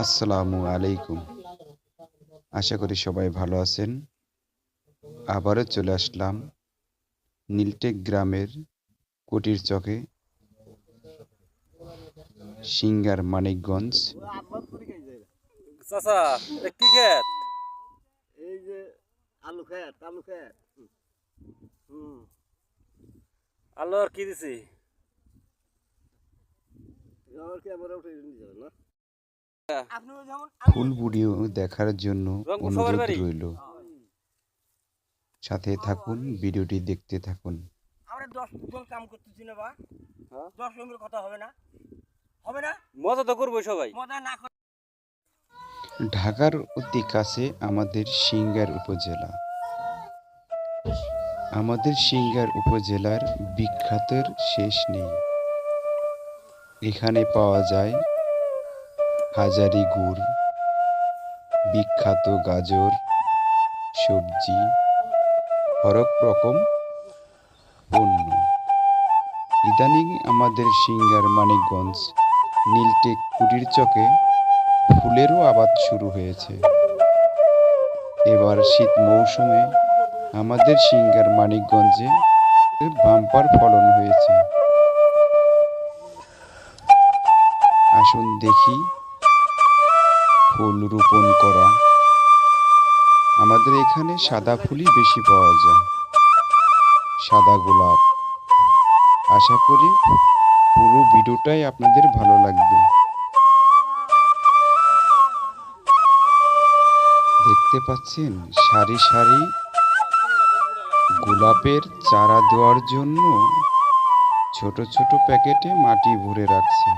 আসসালামু আলাইকুম। আশা করি সবাই ভালো আছেন। আবারও চলে আসলাম নীলটেক গ্রামের কুটির চকে, সিঙ্গার মানিকগঞ্জ। চাচা কি খেত? এই যে আলু খেত আলু আর কি দিছি? ফুল ভিডিও দেখার জন্য অনুরোধ রইল। সাথে থাকুন, ভিডিওটি দেখতে থাকুন। আমরা 10 জন কাম করতেছি না বা 10 জনের কথা হবে না মজা তো করবো সবাই। মজা না করে ঢাকার অতি কাছে আমাদের সিঙ্গার উপজেলা। আমাদের সিঙ্গার উপজেলার বিখ্যাতের শেষ নেই। এখানে পাওয়া যায় হাজারি গুড়, বিখ্যাত গাজর, সবজি, হরেক রকম পণ্য। ইদানিং আমাদের সিঙ্গার মানিকগঞ্জ নীলটেক কুটির চকে ফুলেরও আবাদ শুরু হয়েছে। এবার শীত মৌসুমে আমাদের সিঙ্গার মানিকগঞ্জে বাম্পার ফলন হয়েছে। আসুন দেখি ফুল রোপণ করা। আমাদের এখানে সাদা ফুলই বেশি পাওয়া যায়, সাদা গোলাপ। আশা করি পুরো ভিডিওটাই আপনাদের ভালো লাগবে। দেখতে পাচ্ছেন সারি সারি গোলাপের চারা দেওয়ার জন্য ছোট ছোট প্যাকেটে মাটি ভরে রাখছে।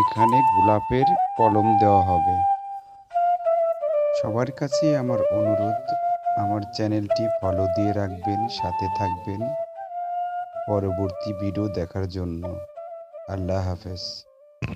এখানে গোলাপের কলম দেওয়া হবে। সবার কাছে আমার অনুরোধ, আমার চ্যানেলটি ফলো দিয়ে রাখবেন, সাথে থাকবেন পরবর্তী ভিডিও দেখার জন্য। আল্লাহ হাফেজ।